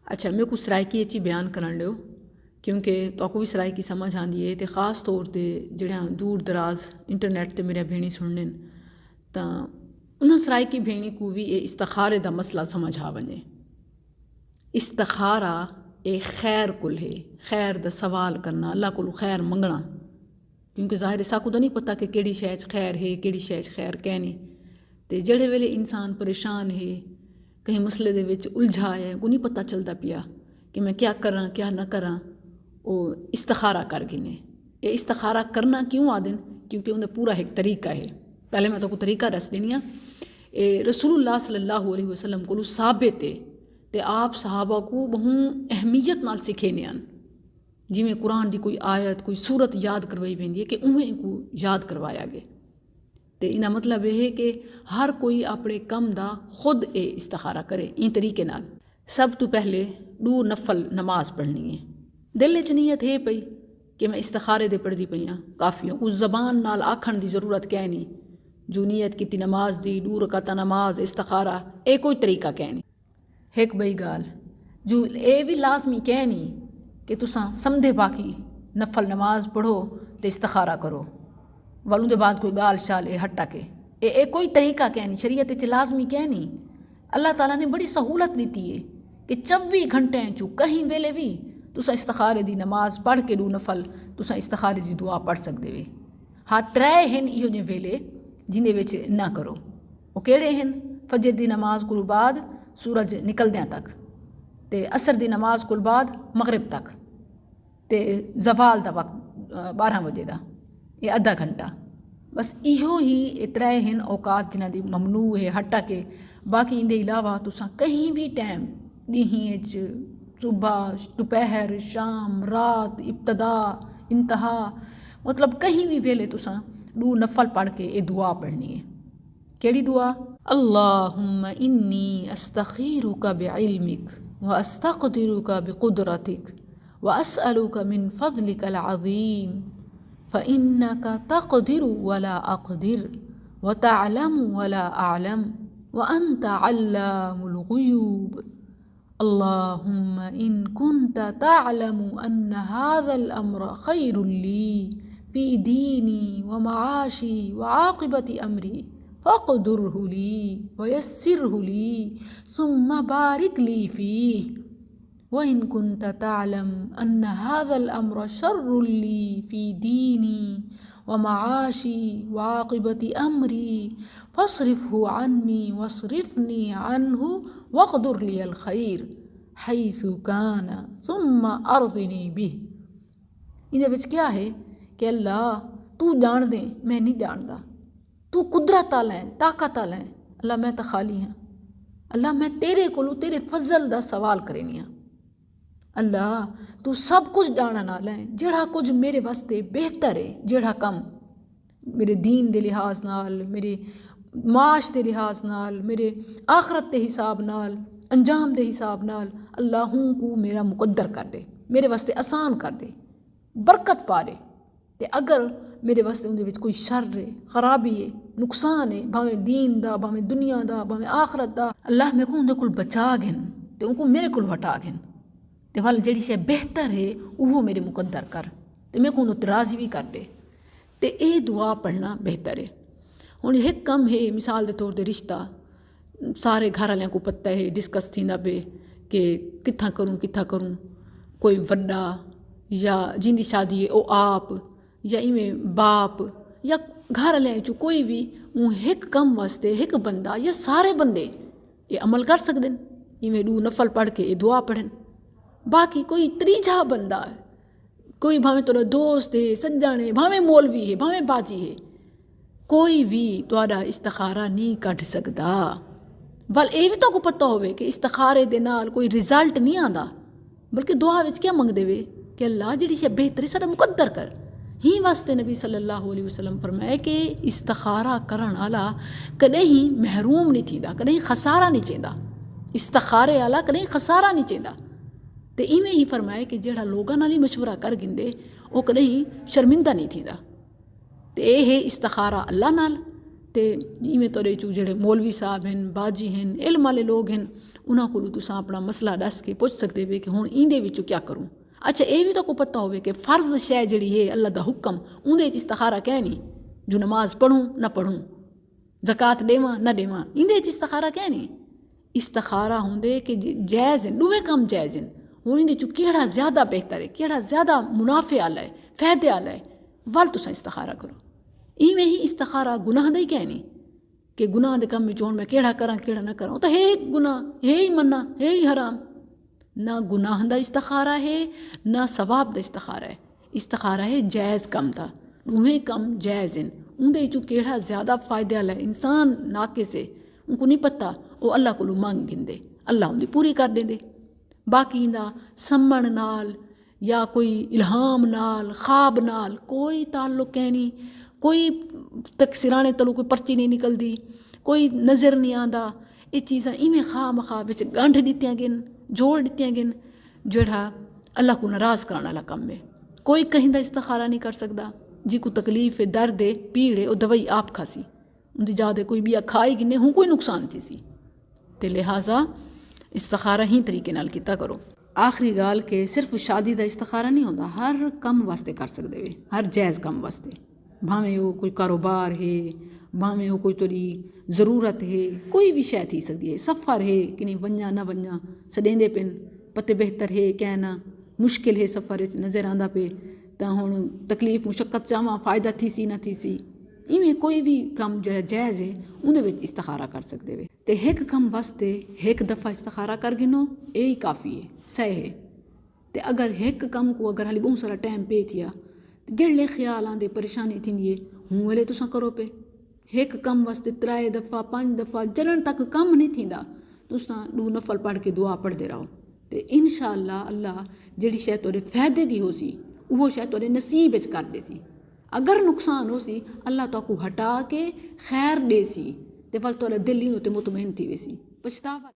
अच्छा, मेरे को सराइकी च बयान करन लियो क्योंकि तुहानू भी सराइकी समझ आंदी है, तो खास तौर पर जेह्ड़ियां दूर दराज इंटरनेट ते मेरे भेणी सुनने तो उन्हें सराइकी भेणी को भी ये इस्तिखारे दा मसला समझ आ वञे। इस्तिखारा ये खैर कुल है, खैर दा सवाल करना, अल्लाह को खैर मंगना, क्योंकि ज़ाहिर साकू तो नहीं पता कि केड़ी शै च खैर है, केड़ी शै च खैर कै नहीं। तो जेड़े वेले इंसान परेशान है, कहीं मसले दे विच उलझा है, को नहीं पता चलता पिया कि मैं क्या करा क्या ना करा, वो इस्तिखारा कर गिने। ये इस्तिखारा करना क्यों आदन, क्योंकि उन्हें पूरा एक तरीका है। पहले मैं तो को तरीका दस देनी हाँ। रसूलुल्लाह सल्लल्लाहु अलैहि वसल्लम को साबित है ते आप सहाबा को बहु अहमियत नाल सिखेने आन। जिमें कुरान की कोई आयत कोई सूरत याद करवाई वेंदी है कि उमें को याद करवाया गया। तो इना मतलब यह है कि हर कोई अपने कम दा खुद ये इस्तिखारा करे इन तरीके नाल। सब तो पहले 2 नफल नमाज पढ़नी है। दिल च नीयत है पई कि मैं इस्तिखारे दे पढ़दी पई हाँ, काफ़ी हो। उस जबान नाल आखण की जरूरत कै नहीं। जो नीयत की नमाज दी 2 रकाता नमाज इस्तिखारा ये कोई तरीका कै नहीं। एक बई गाल जो ये भी लाजमी कै नहीं कि तुसां समझे बाकी नफल नमाज पढ़ो तो इस्तिखारा करो, वालों दे बाद कोई गाल शाल ये हटा के ये कोई तरीका कै नहीं, शरीयत च लाजमी कै नहीं। अल्लाह ताला ने बड़ी सहूलत दी है कि 24 घंटे चू कहीं वेले भी तुसां इस्तिखारे दी नमाज पढ़ के 2 नफल तुसां इस्तिखारे दी दुआ पढ़ सकते वे। हाँ, 3 हैं इहो जे वेले जिंदे विच ना करो। वो केड़े हैं? फजर दी नमाज को बाद सूरज निकलद्या तक, ते असर दी नमाज को बाद मगरिब तक, ते जवाल दा वक्त 12 बजे दा, ये आधा घंटा। बस इहो ही ये 3 हैं औकात जिन्हां दी ममनू है हटा के। बाकी इंदे इलावा तुसां कहीं भी टाइम ॾींहं च सुबह दोपहर शाम रात इब्तदा इंतहा मतलब कहीं भी वेले तुसां 2 नफल पढ़ के ये दुआ पढ़नी है। केड़ी दुआ? अल्लाहुम्मा इन्नी अस्तखीरुका बिइल्मिक व अस्तक़दिरुका बिक़ुदरतिक व अस्अलुका मिन फ़ज़लिकल अज़ीम फ़इन्नका तक़दिरु वला अक़दिर व तअलमु वला अअलम व अंत अल्लामुल ग़ुयूब। अल्लाहुम्मा इन कुन्त तअलमु अन्न हाज़ल अम्र ख़ैरुल ली फ़ी दीनी व मआशी व आक़िबति अम्री फ़क़दुरहु ली व यस्सिरहु ली सुम्मा बारिक ली फ़ीह। व इन कुन्त तअलम अन्न हाज़ल अम्र शर्रुल ली फ़ी दीनी व मआशी व आक़िबति अम्री फ़स्रिफ़हु अन्नी वस्रिफ़नी अन्हु वक़दुर लियल ख़ैर हैसु काना सुम्मा अर्ज़िनी बिह। इहदे विच क्या है कि अल्लाह तू जान दे, मैं नहीं जानदा, तू कुदरत आला है, ताकत आला है। अल्लाह मैं तो खाली हाँ। अल्लाह मैं तेरे कोलों तेरे फजल दा सवाल करेनी हाँ। अल्लाह तू सब कुछ जानन आला है, जेड़ा कुछ मेरे वास्ते बेहतर है, जेड़ा कम मेरे दीन दे लिहाज नाल, मेरे माश दे लिहाज नाल, मेरे आखरत दे हिसाब नाल, अंजाम दे हिसाब नाल अल्लाह हूँ को मेरा मुकद्दर कर दे, मेरे वास्ते आसान कर दे, बरकत पा दे। ते अगर मेरे वास्ते उनके विच कोई शर है, खराबी है, नुकसान है, भावें दीन दा, भावें दुनिया दा, भावें आखरत दा, अल्लाह मेरे को उनके कोल बचा गिन ते उनको मेरे कोल हटा गिन। ते वाल जेड़ी शे बेहतर है वो मेरे मुकद्दर कर ते मेरे को उन्होंने राज़ी भी कर दे। ते ये दुआ पढ़ना बेहतर है। हुण एक कम है मिसाल के तौर पर रिश्ता सारे घर वालियां को पता है, डिस्कस थींदा पे कि कित्थां करूँ, कोई वड्डा या जिंदी शादी है वो आप या इवें बाप या घर वाले चो कोई भी एक कम वास्ते एक बंदा या सारे बंदे ये अमल कर सकते हैं। इवें 2 नफल पढ़ के ये दुआ पढ़न। बाकी कोई त्रीजा बंदा कोई भावें तोड़ा दोस्त है, सज्जन है, भावें मौलवी है, भावें बाजी है, कोई भी तुहाडा इस्तिखारा नहीं कढ़ सकता। बल ये भी तो पता होवे कि इस्तिखारे दे नाल कोई रिजल्ट नहीं आता, बल्कि दुआ विच क्या मंगदे वे कि अल्लाह जिहड़ी शे बेहतर साडा मुकद्दर कर। ही वास्ते नबी सल्लल्लाहु अलैहि वसल्लम फरमाए कि इस्तिखारा करण आला कदें ही महरूम नहीं थींदा, कदें खसारा नहीं चेंदा। इस्तिखारे आला कदें खसारा नहीं चेंदा। ते इवें ही फरमाए कि जेड़ा लोगां नाल ही मशवरा कर गिंदे वो कदें ही शर्मिंदा नहीं थींदा। ते ये है इस्तिखारा अल्लाह नाल। ते इवें तोड़े चू जेड़े मौलवी साहब हैं, बाजी हैं, इल्म वाले लोग हैं, उन्हां कोलों तुसां अपना मसला दस के पुछ सकदे वे कि हुण इंदे विचों क्या करूं। अच्छा ये भी तो को पता होवे कि फ़र्ज़ शै जिहड़ी है अल्लाह दा हुक्म उंदे च इस्तिखारा कै नहीं, जो नमाज पढ़ूं न पढ़ूं, ज़कात देवां न देवां, इंदे च इस्तिखारा कै नहीं। इस्तिखारा हुंदे कि जायज़ हैं, दोवें कम जायज़ हैं, हुण इंदे चों केड़ा ज़्यादा बेहतर है, केड़ा ज़्यादा मुनाफे आला है, फ़ायदे आला है, वल तुसां इस्तिखारा करो। इवें ही इस्तिखारा गुनाह दा ही कै नहीं कि गुनाह दे कम विच हुण मैं केड़ा करां केड़ा न करां, तो है गुनाह, है ही मन्ना, है ही हराम। ना गुनाह दा इस्तिखारा है ना सवाब दा इस्तिखारा है, इस्तिखारा है जायज़ कम दा, दोवें कम जायज़ हैं, उंदे चों केड़ा ज़्यादा फ़ायदे आला है। इंसान नाकिस है, उनको नहीं पता, वो अल्लाह कोलों मंग गिंदे, अल्लाह उंदी पूरी कर देंदे। बाकी इंदा सम्मण नाल या कोई इल्हाम नाल ख्वाब नाल कोई ताल्लुक है नहीं, कोई तक सिराने तलों कोई पर्ची नहीं निकलदी, कोई नज़र नहीं आंदा। ये चीज़ां इवें खा मखा विच गंढ दित्तियां गिन, जोड़ दित्तियां गिन, जेड़ा अल्लाह को नाराज़ कराने वाला कम है। कोई कहीं दा इस्तिखारा नहीं कर सकदा, जी को तकलीफ है, दर्द है, पीड़ है, वो दवाई आप खासी, उनकी ज़्यादा कोई भी खाई गिने हूँ कोई नुकसान थी सी। ते लिहाजा इस्तिखारा ही तरीके नाल कीता करो। आखिरी गाल के सिर्फ शादी दा इस्तिखारा नहीं होंदा, हर कम वास्ते कर सकदे वे, हर जायज़ कम वास्ते, भावें वो कोई कारोबार है, भावें वो कोई तुहाडी ज़रूरत है, कोई भी शै थी सकदी है, सफ़र है कि नहीं वञां न वञां सॾेंदे पिन, पते बेहतर है कै न, मुश्किल है सफ़र च नज़र आंदा पे, तां हुण तकलीफ़ मुशक्क़त चावां फ़ायदा थी सी न थी सी, इवें कोई भी कम जिहड़ा जायज़ है उंदे विच इस्तिखारा कर सकदे वे। ते हिक कम वास्ते हिक दफ़ा इस्तिखारा कर गिनो, ये ही काफ़ी है, सही है। ते अगर हिक कम को अगर हाली बहुत सारा टाइम पे थिया, ते जेड़े ख्याल आंदे परेशानी थींदी है हूँ वेले तुसां करो पे। हिक कम वास्ते 3 दफ़ा 5 दफ़ा जलण तक कम नहीं थींदा, तुसां 2 नफल पढ़ के दुआ पढ़दे रहो, ते इंशाअल्लाह अल्लाह जिहड़ी शै तुहाडे फ़ायदे दी हो सी उहो शै तुहाडे नसीब विच कर दे सी। अगर नुकसान हो सी अल्लाह तोको हटा के खैर दे सी, ते वल तुहाडा दिल ही उते मुतमईन थी वेसी, पछतावा